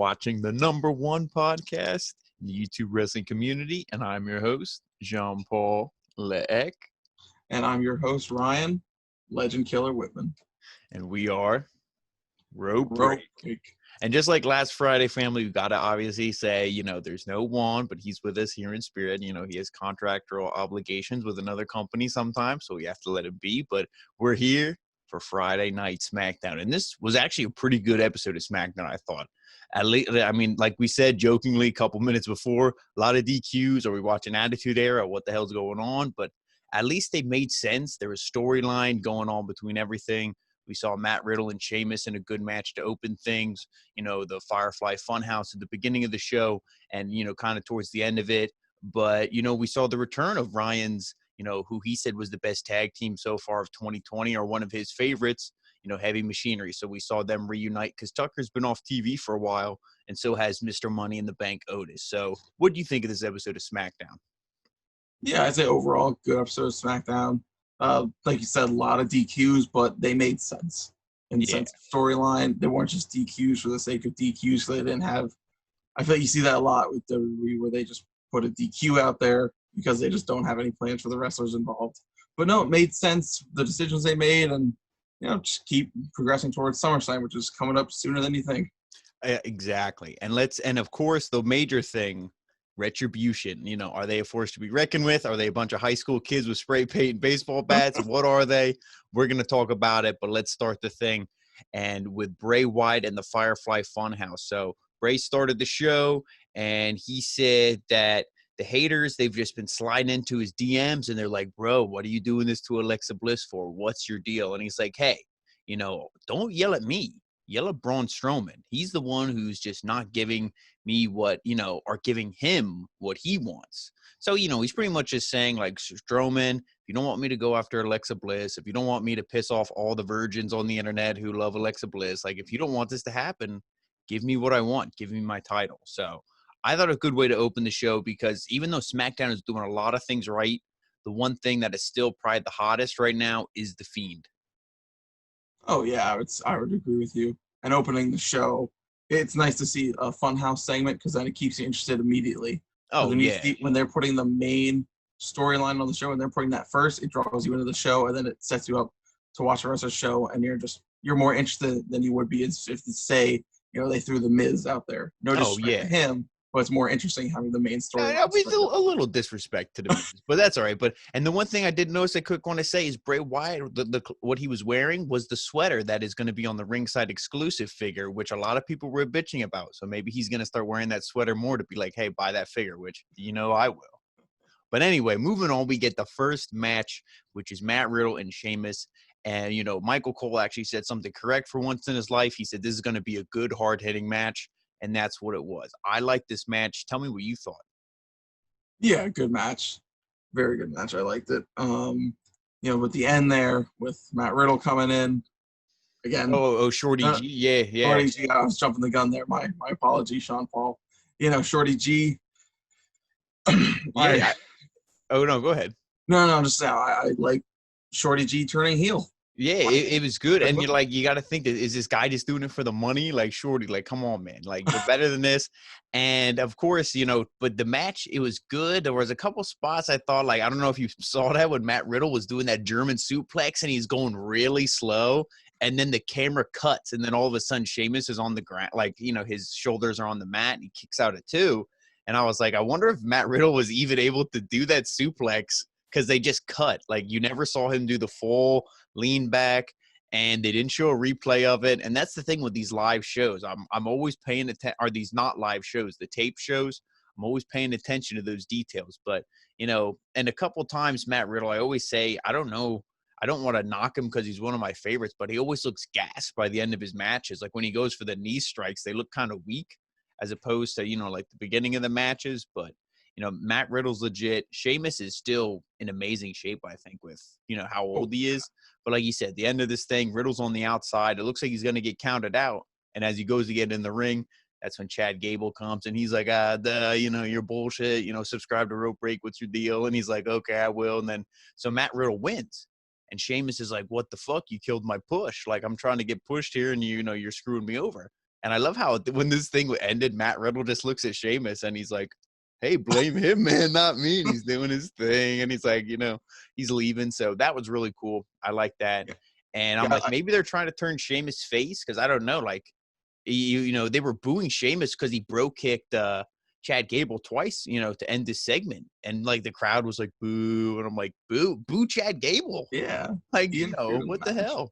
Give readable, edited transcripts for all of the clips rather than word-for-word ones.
watching the #1 podcast in the YouTube wrestling community, and I'm your host, Jean-Paul Leek. And I'm your host, Ryan, Legend Killer Whitman. And we are Rope Break. And just like last Friday, family, we got to obviously say, there's no Juan, but he's with us here in spirit. He has contractual obligations with another company sometimes, so we have to let it be. But we're here for Friday Night SmackDown. And this was actually a pretty good episode of SmackDown, I thought. At least, like we said jokingly a couple minutes before, a lot of DQs. Are we watching Attitude Era? What the hell's going on? But at least they made sense. There was storyline going on between everything. We saw Matt Riddle and Sheamus in a good match to open things, the Firefly Funhouse at the beginning of the show and, kind of towards the end of it. But, we saw the return of Ryan's, who he said was the best tag team so far of 2020 or one of his favorites, Heavy Machinery. So we saw them reunite because Tucker's been off TV for a while and so has Mr. Money in the Bank Otis. So what do you think of this episode of SmackDown? Yeah, I'd say overall good episode of SmackDown. Like you said, a lot of DQs, but they made sense in the sense of storyline. They weren't just DQs for the sake of DQs. So they didn't have. I feel like you see that a lot with WWE, where they just put a DQ out there because they just don't have any plans for the wrestlers involved. But no, it made sense. The decisions they made, and just keep progressing towards SummerSlam, which is coming up sooner than you think. Exactly, and of course the major thing. Retribution, are they a force to be reckoned with? Are they a bunch of high school kids with spray paint and baseball bats? What are they? We're going to talk about it, but let's start the thing. And with Bray Wyatt and the Firefly Funhouse. So Bray started the show, and he said that the haters, they've just been sliding into his DMs, and they're like, bro, what are you doing this to Alexa Bliss for? What's your deal? And he's like, hey, don't yell at me. Yell at Braun Strowman. He's the one who's just not giving me what, or giving him what he wants. So, he's pretty much just saying, like, Strowman, if you don't want me to go after Alexa Bliss, if you don't want me to piss off all the virgins on the internet who love Alexa Bliss, like, if you don't want this to happen, give me what I want. Give me my title. So I thought a good way to open the show because even though SmackDown is doing a lot of things right, the one thing that is still probably the hottest right now is the Fiend. Oh, yeah, I would agree with you. And opening the show, it's nice to see a Funhouse segment because then it keeps you interested immediately. Oh, yeah. When they're putting the main storyline on the show and they're putting that first, it draws you into the show and then it sets you up to watch the rest of the show and you're more interested than you would be if say, they threw the Miz out there. No disrespect to him. But it's more interesting having the main story. A little disrespect to the Miz, but that's all right. And the one thing I did notice I quick want to say is Bray Wyatt, what he was wearing was the sweater that is going to be on the ringside exclusive figure, which a lot of people were bitching about. So maybe he's going to start wearing that sweater more to be like, hey, buy that figure, which, I will. But anyway, moving on, we get the first match, which is Matt Riddle and Sheamus. And, Michael Cole actually said something correct for once in his life. He said this is going to be a good, hard-hitting match. And that's what it was. I liked this match. Tell me what you thought. Yeah, good match. Very good match. I liked it. With the end there, with Matt Riddle coming in again. Shorty G. Yeah. Shorty G. I was jumping the gun there. My apologies, Sean Paul. Shorty G. Yeah. No, go ahead. No, I'm just saying I like Shorty G turning heel. Yeah, it was good. And you got to think that is this guy just doing it for the money? Like, Shorty, like, come on, man. Like, you're better than this. And, of course, but the match, it was good. There was a couple spots I thought, like, I don't know if you saw that when Matt Riddle was doing that German suplex and he's going really slow. And then the camera cuts. And then all of a sudden, Sheamus is on the ground. Like, his shoulders are on the mat and he kicks out at 2. And I was like, I wonder if Matt Riddle was even able to do that suplex because they just cut. Like, you never saw him do the full lean back, and they didn't show a replay of it. And that's the thing with these live shows. I'm always paying attention. Are these not live shows, the tape shows? I'm always paying attention to those details. But, and a couple times, Matt Riddle, I always say, I don't know. I don't want to knock him because he's one of my favorites, but he always looks gassed by the end of his matches. Like, when he goes for the knee strikes, they look kind of weak as opposed to, like the beginning of the matches. But, Matt Riddle's legit. Sheamus is still in amazing shape, I think, with, how old he is. But like you said, the end of this thing, Riddle's on the outside. It looks like he's going to get counted out. And as he goes to get in the ring, that's when Chad Gable comes and he's like, you're bullshit. Subscribe to Rope Break. What's your deal? And he's like, okay, I will. And then so Matt Riddle wins. And Sheamus is like, what the fuck? You killed my push. Like, I'm trying to get pushed here and, you're screwing me over. And I love how when this thing ended, Matt Riddle just looks at Sheamus and he's like, hey, blame him, man, not me. And he's doing his thing. And he's like, he's leaving. So that was really cool. I like that. And I'm Yeah, like, maybe they're trying to turn Sheamus face because I don't know. Like, they were booing Sheamus because he bro kicked Chad Gable twice, to end this segment. And like the crowd was like, boo. And I'm like, boo Chad Gable. yeah. Like, what the hell?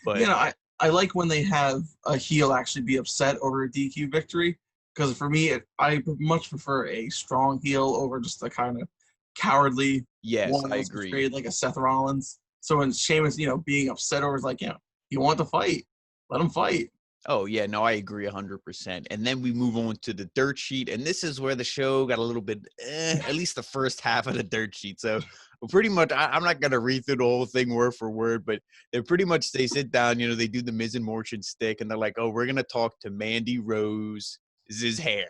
But I like when they have a heel actually be upset over a DQ victory. Because for me, I much prefer a strong heel over just a kind of cowardly one I that's agree. portrayed like a Seth Rollins. So when Sheamus, being upset over, is like, you want to fight, let him fight. Oh, yeah, no, I agree 100%. And then we move on to the dirt sheet. And this is where the show got a little bit, at least the first half of the dirt sheet. So pretty much, I'm not going to read through the whole thing word for word, but they pretty much, they sit down, they do the Miz and Morrison stick. And they're like, oh, we're going to talk to Mandy Rose's hair.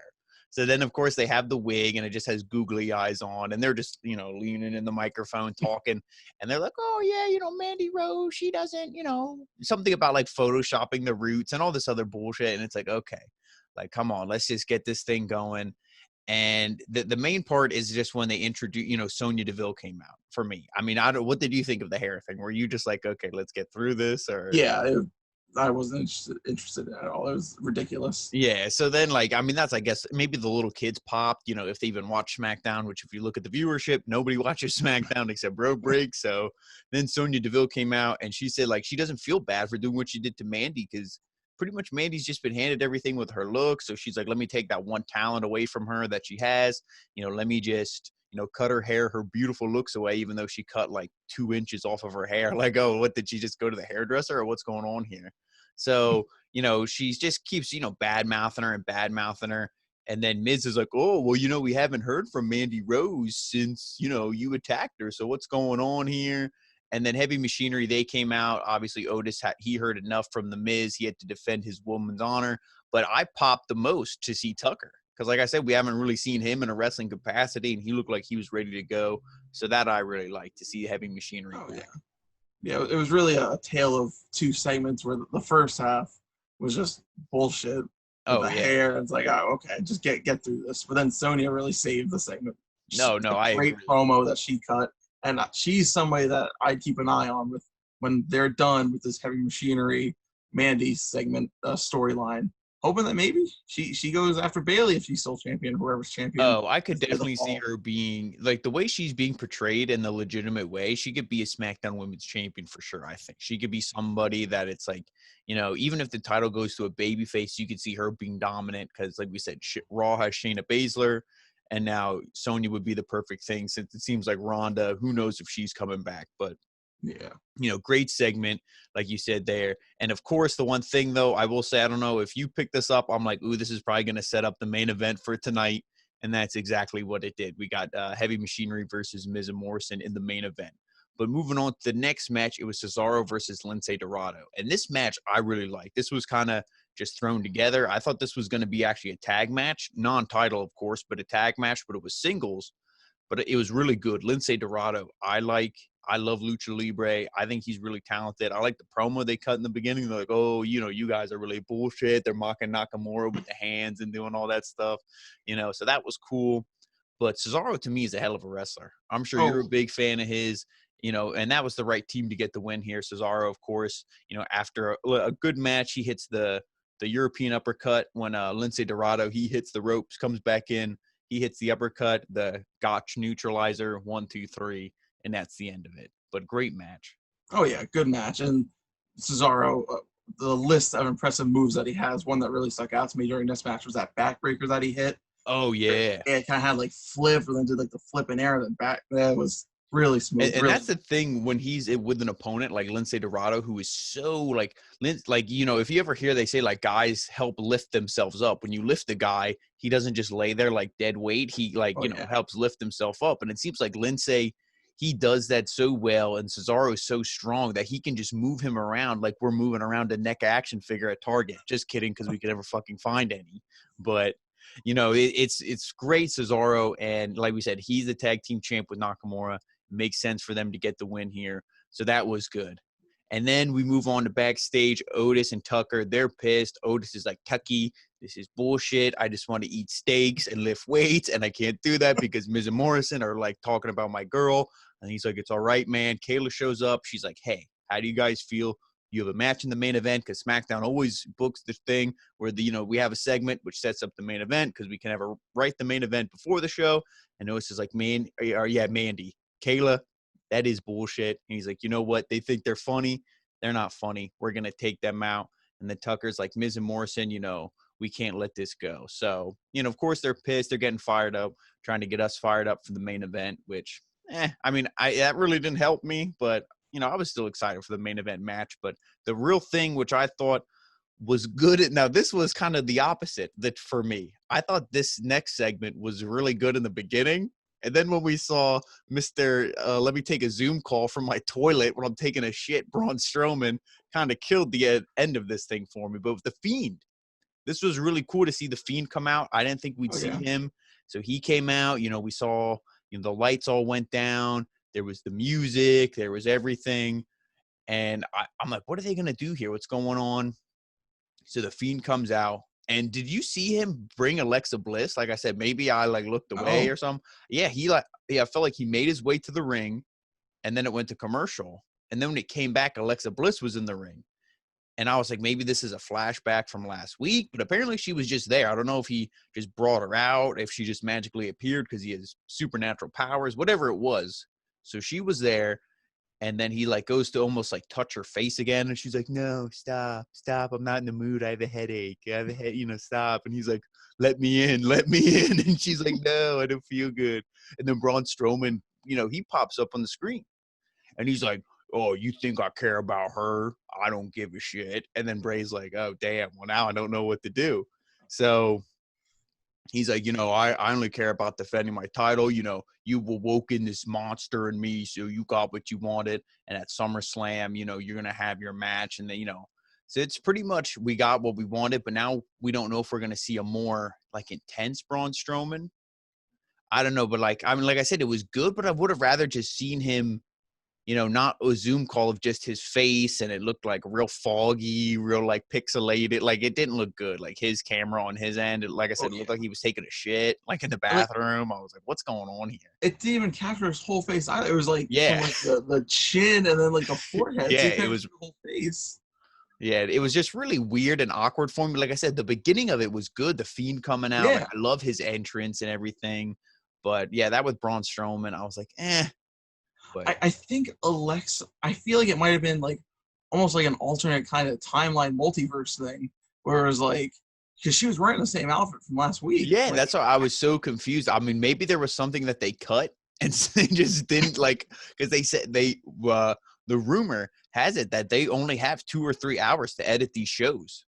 So then, of course, they have the wig and it just has googly eyes on. And they're just, leaning in the microphone talking. And they're like, oh, yeah, Mandy Rose, she doesn't, something about like photoshopping the roots and all this other bullshit. And it's like, okay, like, come on, let's just get this thing going. And the main part is just when they introduce, Sonya Deville came out for me. I mean, what did you think of the hair thing? Were you just like, okay, let's get through this? Or I wasn't interested at all. It was ridiculous. Yeah. So then, that's, I guess, maybe the little kids popped, if they even watch SmackDown, which if you look at the viewership, nobody watches SmackDown except Road Break. So then Sonya Deville came out and she said, like, she doesn't feel bad for doing what she did to Mandy because pretty much Mandy's just been handed everything with her look. So she's like, let me take that one talent away from her that she has. Let me just, cut her hair, her beautiful looks away, even though she cut like 2 inches off of her hair. Like, oh, what did she just go to the hairdresser or what's going on here? So, she just keeps, bad-mouthing her. And then Miz is like, oh, well, we haven't heard from Mandy Rose since, you attacked her. So what's going on here? And then Heavy Machinery, they came out. Obviously, Otis, he heard enough from the Miz. He had to defend his woman's honor. But I popped the most to see Tucker. Because like I said, we haven't really seen him in a wrestling capacity. And he looked like he was ready to go. So that I really like to see Heavy Machinery. Oh, yeah. Yeah, it was really a tale of two segments where the first half was just bullshit. Hair. It's like, oh, okay, just get through this. But then Sonya really saved the segment. Great promo that she cut. And she's somebody that I'd keep an eye on with when they're done with this Heavy Machinery Mandy segment storyline. Hoping that maybe she goes after Bayley if she's still champion, whoever's champion. Oh, I could definitely see her being, like, the way she's being portrayed in the legitimate way, she could be a SmackDown Women's Champion for sure, I think. She could be somebody that it's like, even if the title goes to a babyface, you could see her being dominant because, like we said, Raw has Shayna Baszler, and now Sonya would be the perfect thing since it seems like Ronda, who knows if she's coming back, but yeah, great segment, like you said there. And of course, the one thing though, I will say, I don't know if you picked this up, I'm like, ooh, this is probably going to set up the main event for tonight. And that's exactly what it did. We got Heavy Machinery versus Miz and Morrison in the main event. But moving on to the next match, it was Cesaro versus Lince Dorado. And this match I really liked. This was kind of just thrown together. I thought this was going to be actually a tag match, non-title, of course, but a tag match, but it was singles. But it was really good. Lince Dorado, I love Lucha Libre. I think he's really talented. I like the promo they cut in the beginning. They're like, oh, you guys are really bullshit. They're mocking Nakamura with the hands and doing all that stuff. So that was cool. But Cesaro, to me, is a hell of a wrestler. I'm sure you're a big fan of his, and that was the right team to get the win here. Cesaro, of course, after a good match, he hits the European uppercut when Lince Dorado, he hits the ropes, comes back in. He hits the uppercut, the Gotch neutralizer, 1, 2, 3. And that's the end of it. But great match. Oh, yeah, good match. And Cesaro, the list of impressive moves that he has, one that really stuck out to me during this match was that backbreaker that he hit. Oh, yeah. It kind of had, like, flip, and then did, like, the flip in air and then back. That was really smooth. And that's the thing when he's with an opponent like Lince Dorado, who is so, if you ever hear they say, like, guys help lift themselves up. When you lift the guy, he doesn't just lay there like dead weight. He, helps lift himself up. And it seems like Lince, he does that so well, and Cesaro is so strong that he can just move him around like we're moving around a NECA action figure at Target. Just kidding, because we could never fucking find any. But, it's great, Cesaro, and like we said, he's the tag team champ with Nakamura. Makes sense for them to get the win here. So that was good. And then we move on to backstage. Otis and Tucker, they're pissed. Otis is like, Tucky, this is bullshit. I just want to eat steaks and lift weights, and I can't do that because Miz and Morrison are like talking about my girl. And he's like, it's all right, man. Kayla shows up. She's like, hey, how do you guys feel? You have a match in the main event, because SmackDown always books this thing where we have a segment which sets up the main event, because we can have write the main event before the show. And Otis is like, Mandy, Kayla, that is bullshit. And he's like, you know what? They think they're funny. They're not funny. We're going to take them out. And then Tucker's like, Miz and Morrison, we can't let this go. So, of course they're pissed. They're getting fired up, trying to get us fired up for the main event, which, that really didn't help me. But, I was still excited for the main event match. But the real thing, which I thought was good. Now, this was kind of the opposite that for me. I thought this next segment was really good in the beginning. And then when we saw Mr. Let me take a Zoom call from my toilet when I'm taking a shit, Braun Strowman kind of killed the end of this thing for me. But with the Fiend, this was really cool to see the Fiend come out. I didn't think we'd see him. So he came out. We saw the lights all went down. There was the music. There was everything. And I'm like, what are they going to do here? What's going on? So the Fiend comes out. And did you see him bring Alexa Bliss? Like I said, maybe I looked away or something. Yeah, I felt like he made his way to the ring, and then it went to commercial. And then when it came back, Alexa Bliss was in the ring. And I was like, maybe this is a flashback from last week, but apparently she was just there. I don't know if he just brought her out, if she just magically appeared because he has supernatural powers, whatever it was. So she was there. And then he goes to almost touch her face again. And she's like, no, stop. I'm not in the mood. I have a headache. Stop. And he's like, let me in. And she's like, no, I don't feel good. And then Braun Strowman, he pops up on the screen and he's like, oh, you think I care about her? I don't give a shit. And then Bray's like, oh, damn. Well, now I don't know what to do. So he's like, I only care about defending my title. You've awoken this monster in me, so you got what you wanted. And at SummerSlam, you're going to have your match. And then, so it's pretty much we got what we wanted, but now we don't know if we're going to see a more, intense Braun Strowman. I don't know, but, like I said, it was good, but I would have rather just seen him, not a Zoom call of just his face, and it looked real foggy, real pixelated. It didn't look good. His camera on his end, it looked like he was taking a shit, in the bathroom. I was like, what's going on here? It didn't even capture his whole face either. It was from the chin and then the forehead. Yeah, so it was the whole face. Yeah, it was just really weird and awkward for me. Like I said, the beginning of it was good. The Fiend coming out, I love his entrance and everything. But yeah, that with Braun Strowman, I was like, eh. But I think Alexa, I feel like it might have been almost an alternate kind of timeline multiverse thing, where it was because she was wearing the same outfit from last week. Yeah, that's why I was so confused. I mean, maybe there was something that they cut and they just didn't because they said the rumor has it that they only have 2 or 3 hours to edit these shows.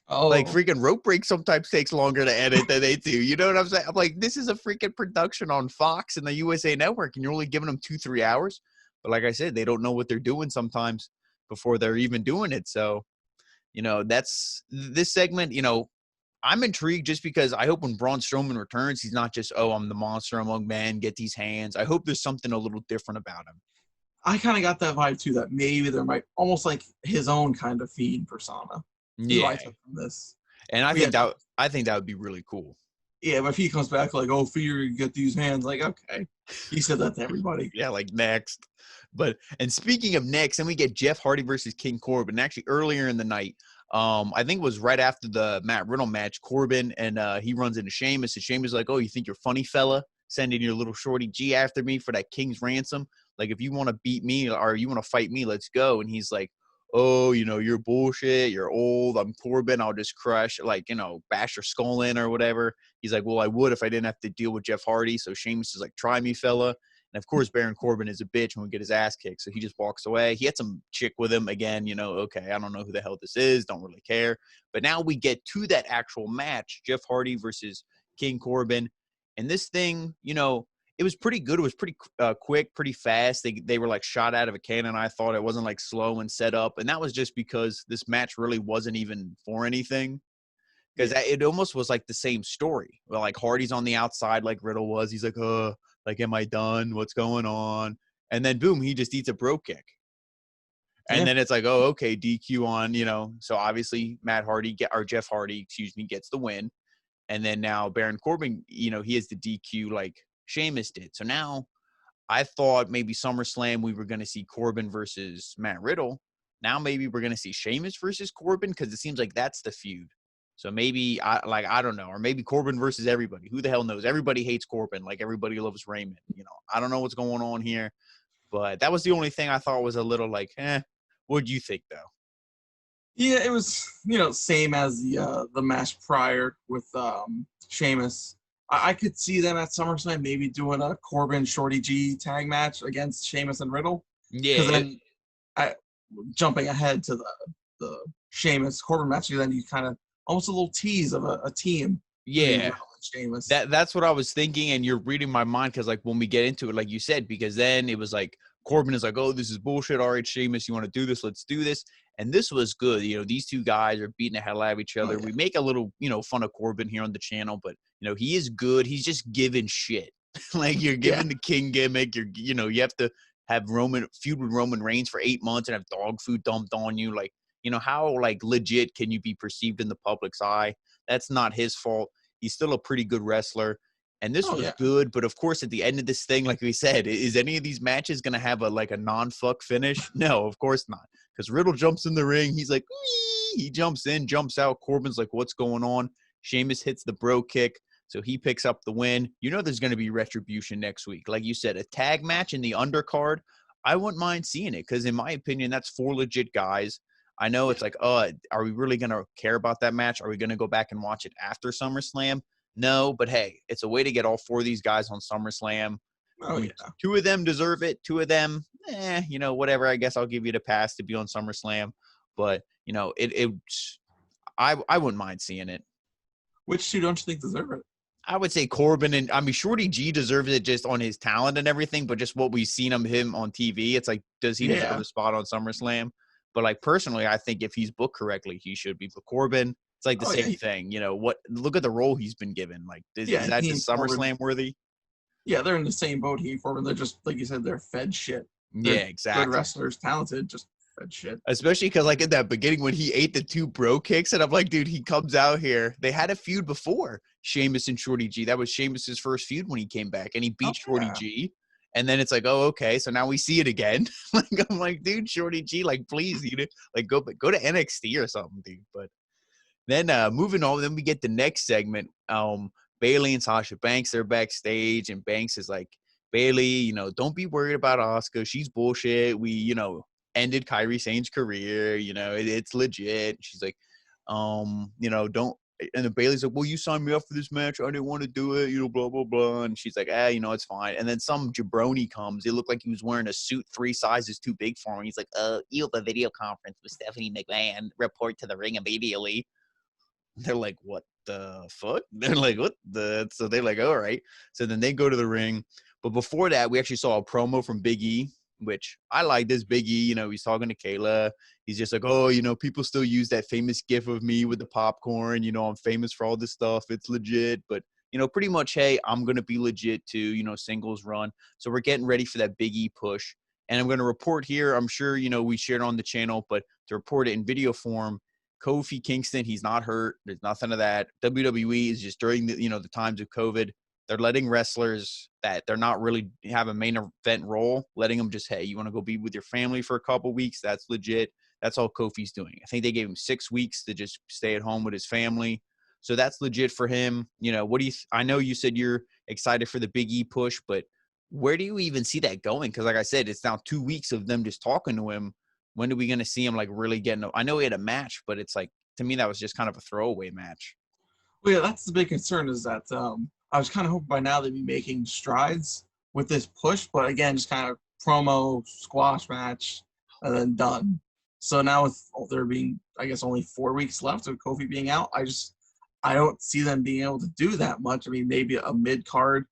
Oh, freaking Rope Break sometimes takes longer to edit than they do. You know what I'm saying? I'm like, this is a freaking production on Fox and the USA Network, and you're only giving them 2-3 hours. But like I said, they don't know what they're doing sometimes before they're even doing it. So, that's this segment. I'm intrigued just because I hope when Braun Strowman returns, he's not just, oh, I'm the monster among men, get these hands. I hope there's something a little different about him. I kind of got that vibe too, that maybe there might almost his own kind of Fiend persona. Yeah, I took from this. And I think that would be really cool. Yeah, but if he comes back oh, Fear, get these hands, okay. He said that to everybody. Yeah, next. And speaking of next, then we get Jeff Hardy versus King Corbin. Actually, earlier in the night, I think it was right after the Matt Riddle match, Corbin, and he runs into Sheamus, and Sheamus is like, oh, you think you're funny, fella? Sending your little shorty G after me for that King's ransom? If you want to beat me or you want to fight me, let's go. And he's like, oh, you're bullshit, you're old, I'm Corbin, I'll just crush, bash your skull in or whatever. He's like, well, I would if I didn't have to deal with Jeff Hardy. So Sheamus is like, try me, fella. And of course, Baron Corbin is a bitch and would get his ass kicked. So he just walks away. He had some chick with him again, okay, I don't know who the hell this is, don't really care. But now we get to that actual match, Jeff Hardy versus King Corbin. And this thing, it was pretty good. It was pretty quick, pretty fast. They were shot out of a cannon. I thought it wasn't slow and set up. And that was just because this match really wasn't even for anything. Because it almost was the same story. Well, Hardy's on the outside like Riddle was. He's like, am I done? What's going on? And then boom, he just eats a bro kick. And Yeah. then it's like, oh, okay, DQ on, so obviously Jeff Hardy, gets the win. And then now Baron Corbin, he has the DQ like Sheamus did. So now I thought maybe SummerSlam we were going to see Corbin versus Matt Riddle. Now maybe we're going to see Sheamus versus Corbin because it seems like that's the feud. So maybe I don't know, or maybe Corbin versus everybody. Who the hell knows? Everybody hates Corbin, like everybody loves Raymond. I don't know what's going on here, but that was the only thing I thought was a little like, What'd you think though? Yeah, it was, same as the match prior with Sheamus. I could see them at SummerSlam maybe doing a Corbin Shorty G tag match against Sheamus and Riddle. Yeah. Because then jumping ahead to the Sheamus Corbin match, then you kind of almost a little tease of a team. Yeah. Sheamus. That's what I was thinking, and you're reading my mind because like when we get into it, like you said, because then it was like Corbin is like, oh, this is bullshit. All right, Sheamus, you want to do this? Let's do this. And this was good. These two guys are beating the hell out of each other. Oh, yeah. We make a little, fun of Corbin here on the channel, but, he is good. He's just giving shit. Like you're giving the king gimmick. You have to have feud with Roman Reigns for 8 months and have dog food dumped on you. Like, how like legit can you be perceived in the public's eye? That's not his fault. He's still a pretty good wrestler. And this was good, but of course, at the end of this thing, like we said, is any of these matches going to have a non-fuck finish? No, of course not. Because Riddle jumps in the ring. He's like, wee! He jumps in, jumps out. Corbin's like, what's going on? Sheamus hits the bro kick, so he picks up the win. There's going to be Retribution next week. Like you said, a tag match in the undercard, I wouldn't mind seeing it because, in my opinion, that's 4 legit guys. I know it's like, are we really going to care about that match? Are we going to go back and watch it after SummerSlam? No, but hey, it's a way to get all 4 of these guys on SummerSlam. Oh, yeah. 2 of them deserve it. 2 of them, whatever. I guess I'll give you the pass to be on SummerSlam. But, I wouldn't mind seeing it. Which 2 don't you think deserve it? I would say Corbin and Shorty G deserves it just on his talent and everything, but just what we've seen him on TV, it's like, does he deserve a spot on SummerSlam? But like personally, I think if he's booked correctly, he should be. But Corbin, it's like the same thing. Look at the role he's been given. Like, is that just SummerSlam worthy? Yeah, they're in the same boat. He and Corbin, they're just like you said, they're fed shit. They're exactly. Good wrestlers, talented, just fed shit. Especially because like in that beginning when he ate the 2 bro kicks, and I'm like, dude, he comes out here. They had a feud before, Sheamus and Shorty G. That was Sheamus's first feud when he came back, and he beat Shorty G. And then it's like, oh, okay, so now we see it again. Like I'm like, dude, Shorty G, like please, like go to NXT or something, dude. But then moving on, then we get the next segment. Bayley and Sasha Banks, they're backstage, and Banks is like, Bayley, don't be worried about Asuka. She's bullshit. We, ended Kairi Sane's career. It's legit. She's like, don't. And then Bayley's like, well, you signed me up for this match. I didn't want to do it, blah, blah, blah. And she's like, it's fine. And then some jabroni comes. It looked like he was wearing a suit 3 sizes too big for him. He's like, you have a video conference with Stephanie McMahon. Report to the ring immediately. They're like, what the fuck? They're like, what the? So they're like, all right. So then they go to the ring. But before that, we actually saw a promo from Big E, which I like this Big E. He's talking to Kayla. He's just like, oh, people still use that famous gif of me with the popcorn. I'm famous for all this stuff. It's legit. But, pretty much, hey, I'm going to be legit too, singles run. So we're getting ready for that Big E push. And I'm going to report here. I'm sure, we shared on the channel, but to report it in video form, Kofi Kingston, he's not hurt. There's nothing of that. WWE is just during the, the times of COVID, they're letting wrestlers that they're not really have a main event role, letting them just, hey, you want to go be with your family for a couple weeks? That's legit. That's all Kofi's doing. I think they gave him 6 weeks to just stay at home with his family. So that's legit for him. What do you, I know you said you're excited for the Big E push, but where do you even see that going? Because like I said, it's now 2 weeks of them just talking to him. When are we going to see him like really getting, I know he had a match, but it's like, to me, that was just kind of a throwaway match. Well, yeah, that's the big concern is that I was kind of hoping by now they'd be making strides with this push, but again, just kind of promo, squash match, and then done. So now with there being, I guess, only 4 weeks left of Kofi being out, I don't see them being able to do that much. I mean, maybe a mid-card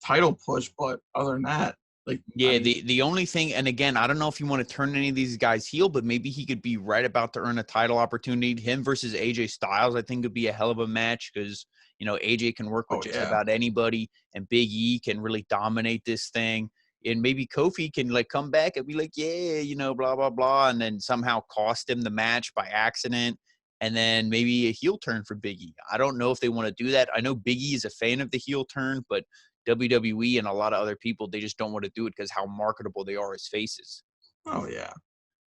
title push, but other than that, like, yeah, the only thing, and again, I don't know if you want to turn any of these guys heel, but maybe he could be right about to earn a title opportunity. Him versus AJ Styles, I think, would be a hell of a match because, AJ can work with just about anybody, and Big E can really dominate this thing. and maybe Kofi can like come back and be like, yeah, you know, blah, blah, blah. And then somehow cost him the match by accident. And then maybe a heel turn for Big E. I don't know if they want to do that. I know Big E is a fan of the heel turn, but WWE and a lot of other people, they just don't want to do it because how marketable they are as faces. Oh yeah,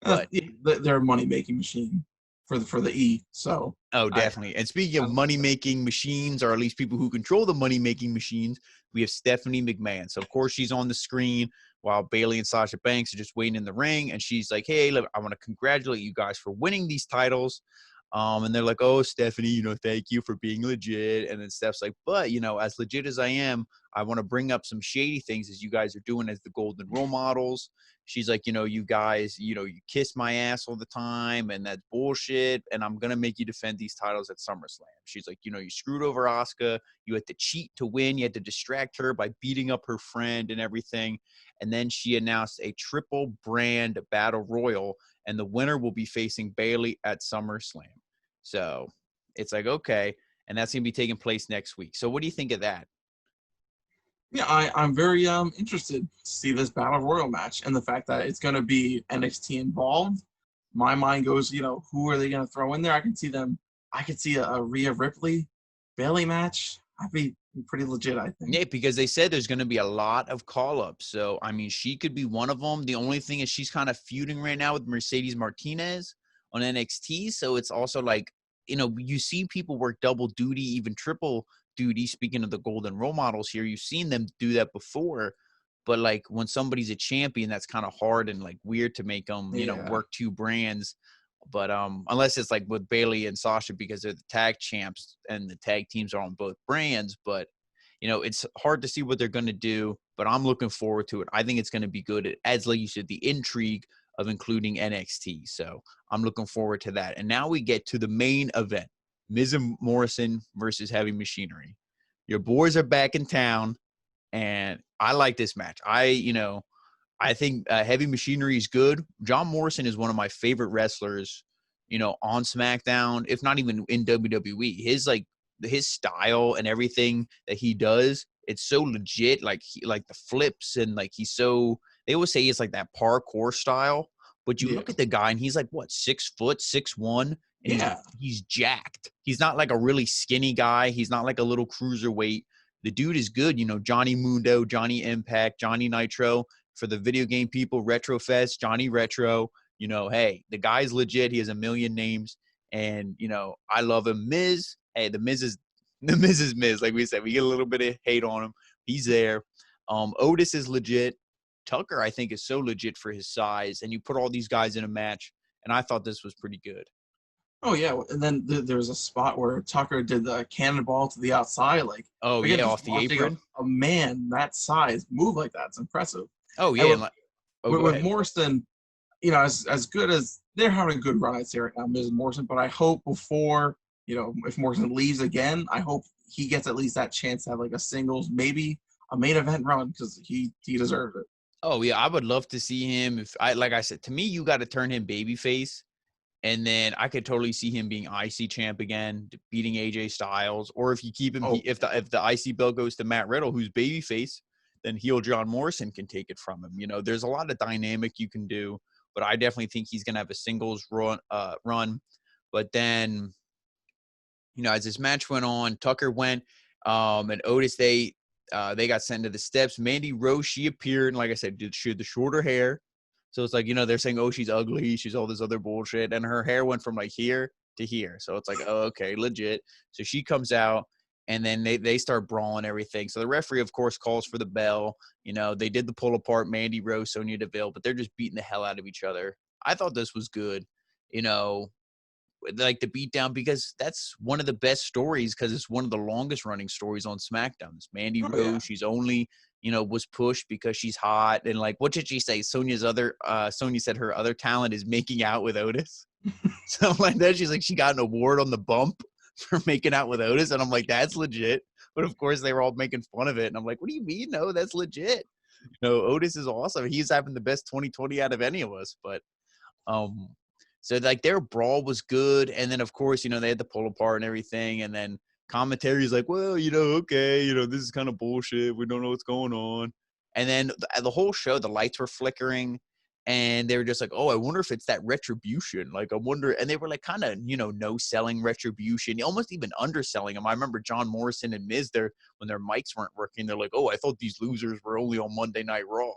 But yeah, they're a money making machine for the E. So oh, definitely. And speaking of money-making machines, or at least people who control the money-making machines, we have Stephanie McMahon. So, of course, she's on the screen while Bayley and Sasha Banks are just waiting in the ring. And she's like, hey, look, I want to congratulate you guys for winning these titles. And they're like, oh, Stephanie, you know, thank you for being legit. And then Steph's like, but, you know, as legit as I am, I want to bring up some shady things as you guys are doing as the golden role models. She's like, you know, you guys, you know, you kiss my ass all the time and that's bullshit. And I'm going to make you defend these titles at SummerSlam. She's like, you know, you screwed over Asuka. You had to cheat to win. You had to distract her by beating up her friend and everything. And then she announced a triple brand battle royal, and the winner will be facing Bayley at SummerSlam. So it's like, okay. And that's going to be taking place next week. So what do you think of that? Yeah, I'm very interested to see this Battle Royal match, and the fact that it's going to be NXT involved. My mind goes, you know, who are they going to throw in there? I could see a Rhea Ripley Bayley match. I'd be pretty legit, I think. Yeah, because they said there's going to be a lot of call-ups. So, I mean, she could be one of them. The only thing is she's kind of feuding right now with Mercedes Martinez on NXT. So it's also like, you know, you see people work double duty, even triple duty. Speaking of the golden role models here, you've seen them do that before. But like when somebody's a champion, that's kind of hard and like weird to make them, you know, work two brands. But unless it's like with Bayley and Sasha because they're the tag champs and the tag teams are on both brands. But, you know, it's hard to see what they're going to do. But I'm looking forward to it. I think it's going to be good. It adds, like you said, the intrigue of including NXT. So I'm looking forward to that. And now we get to the main event. Miz and Morrison versus Heavy Machinery. Your boys are back in town, and I like this match. I think Heavy Machinery is good. John Morrison is one of my favorite wrestlers, you know, on SmackDown, if not even in WWE. His style and everything that he does, it's so legit. Like the flips and like they always say it's like that parkour style. But you look at the guy and he's like, what, 6 foot, 6'1", and he's jacked. He's not like a really skinny guy. He's not like a little cruiserweight. The dude is good. You know, Johnny Mundo, Johnny Impact, Johnny Nitro. For the video game people, Retrofest, Johnny Retro. You know, hey, the guy's legit. He has a million names. And, you know, I love him. Miz, hey, the Miz is Miz. Like we said, we get a little bit of hate on him. He's there. Otis is legit. Tucker, I think, is so legit for his size. And you put all these guys in a match, and I thought this was pretty good. Oh, yeah. And then there was a spot where Tucker did the cannonball to the outside. Like, oh, again, yeah, off the apron. A man that size move like that. It's impressive. Oh, yeah. With Morrison, you know, as good as they're having a good run, I'd say right now, Ms. Morrison. But I hope before, you know, if Morrison leaves again, I hope he gets at least that chance to have like a singles, maybe a main event run, because he deserves it. Oh, yeah. I would love to see him. Like I said, to me, you got to turn him babyface. And then I could totally see him being IC champ again, beating AJ Styles. Or if you keep him, if the IC belt goes to Matt Riddle, who's babyface, then heel John Morrison can take it from him. You know, there's a lot of dynamic you can do, but I definitely think he's going to have a singles run. But then, you know, as this match went on, Tucker went, and Otis, they got sent to the steps. Mandy Rose, she appeared, and like I said, she had the shorter hair. So it's like, you know, they're saying, oh, she's ugly. She's all this other bullshit. And her hair went from like here to here. So it's like, oh, okay, legit. So she comes out and then they start brawling everything. So the referee, of course, calls for the bell. You know, they did the pull apart, Mandy Rose, Sonya Deville, but they're just beating the hell out of each other. I thought this was good, you know, like the beatdown, because that's one of the best stories because it's one of the longest running stories on SmackDown. This Mandy Rose, she's only, you know, was pushed because she's hot. And like, what did she say? Sonya said her other talent is making out with Otis. So like that, she's like, she got an award on the bump for making out with Otis. And I'm like, that's legit. But of course they were all making fun of it. And I'm like, what do you mean? No, that's legit. You know, Otis is awesome. He's having the best 2020 out of any of us. But, so like their brawl was good. And then of course, you know, they had the pull apart and everything. And then commentary is like, well, you know, okay, you know, this is kind of bullshit. We don't know what's going on. And then the whole show, the lights were flickering. And they were just like, oh, I wonder if it's that Retribution. Like, I wonder. And they were like kind of, no selling Retribution, almost even underselling them. I remember John Morrison and Miz there when their mics weren't working. They're like, oh, I thought these losers were only on Monday Night Raw.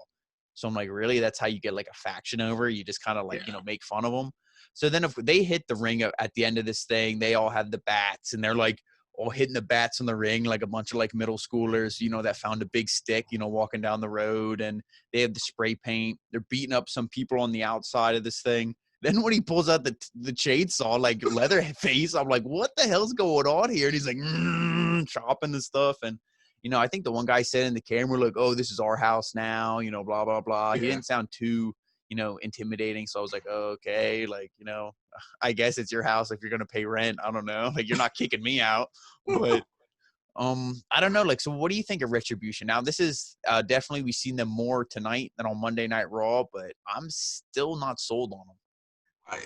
So I'm like, really? That's how you get like a faction over? You just kind of like, make fun of them. So then if they hit the ring at the end of this thing, they all have the bats and they're like all hitting the bats in the ring like a bunch of like middle schoolers, that found a big stick, walking down the road, and they have the spray paint. They're beating up some people on the outside of this thing. Then when he pulls out the chainsaw, like Leatherface, I'm like, what the hell's going on here? And he's like, chopping the stuff. And, I think the one guy said in the camera, like, oh, this is our house now, blah, blah, blah. Yeah. He didn't sound too, intimidating. So I was like, oh, okay, like, I guess it's your house if you're going to pay rent. I don't know. Like, you're not kicking me out. But I don't know. Like, so what do you think of Retribution? Now, this is definitely, we've seen them more tonight than on Monday Night Raw, but I'm still not sold on them.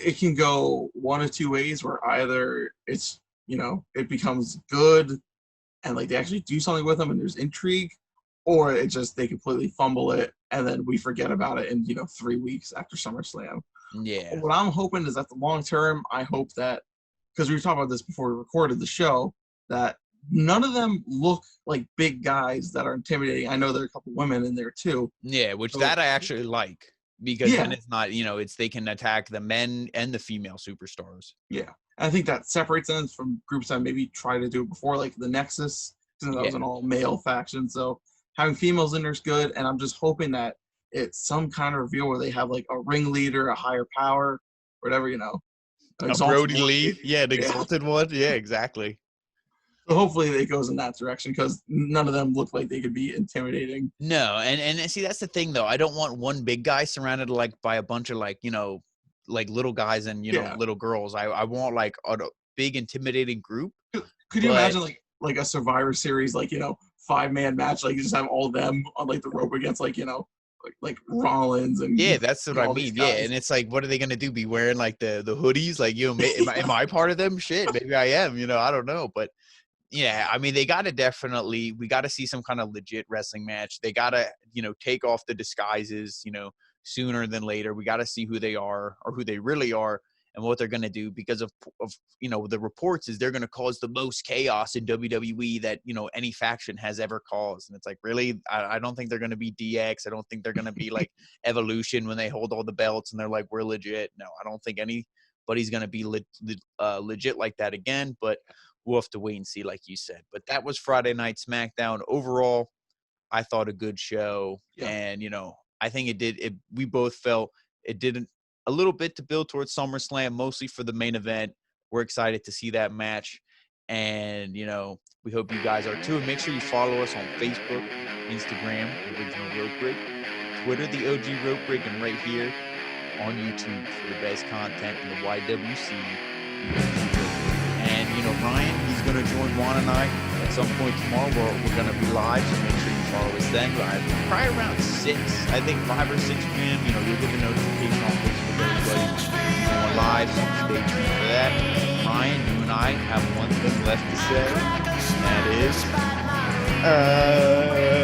It can go one of two ways, where either it's, it becomes good and like they actually do something with them and there's intrigue, or it just, they completely fumble it and then we forget about it in, 3 weeks after SummerSlam. Yeah. What I'm hoping is that the long term, I hope that, because we were talking about this before we recorded the show, that none of them look like big guys that are intimidating. I know there are a couple women in there too. Yeah, which that I actually like, because then it's not, it's they can attack the men and the female superstars. Yeah. I think that separates them from groups that maybe tried to do it before, like the Nexus, because that was an all-male faction. So having females in there is good, and I'm just hoping that it's some kind of reveal where they have like a ringleader, a higher power, whatever, A Brody Lee. Yeah, the exalted one. Yeah, exactly. So hopefully it goes in that direction, because none of them look like they could be intimidating. No, and see, that's the thing, though. I don't want one big guy surrounded like by a bunch of like, like little guys and little girls. I want like a big intimidating group. Could you imagine like a Survivor Series, like 5-man match, like you just have all of them on like the rope against like like Rollins and that's what I mean. Yeah, and it's like, what are they gonna do? Be wearing like the hoodies? Like, am I part of them? Shit, maybe I am. I don't know, but yeah, I mean, we got to see some kind of legit wrestling match. They got to take off the disguises sooner than later. We got to see who they are, or who they really are, and what they're going to do, because of the reports is they're going to cause the most chaos in WWE that any faction has ever caused. And it's like, really, I don't think they're going to be DX. I don't think they're going to be like Evolution when they hold all the belts and they're like, we're legit. No, I don't think anybody's going to be legit like that again, but we'll have to wait and see, like you said. But that was Friday Night SmackDown. Overall, I thought a good show. And I think we both felt it did a little bit to build towards SummerSlam, mostly for the main event. We're excited to see that match. And, we hope you guys are too. And make sure you follow us on Facebook, Instagram, The Original Rope Break, Twitter, The OG Rope Break, and right here on YouTube for the best content in the YWC. And, Ryan, he's going to join Juan and I at some point tomorrow. We're going to be live, so make sure you follow us then. Probably around 6, I think 5 or 6 p.m. You'll get the notification on Facebook, everybody going live, so stay tuned for that. Ryan, you and I have one thing left to say, and that is...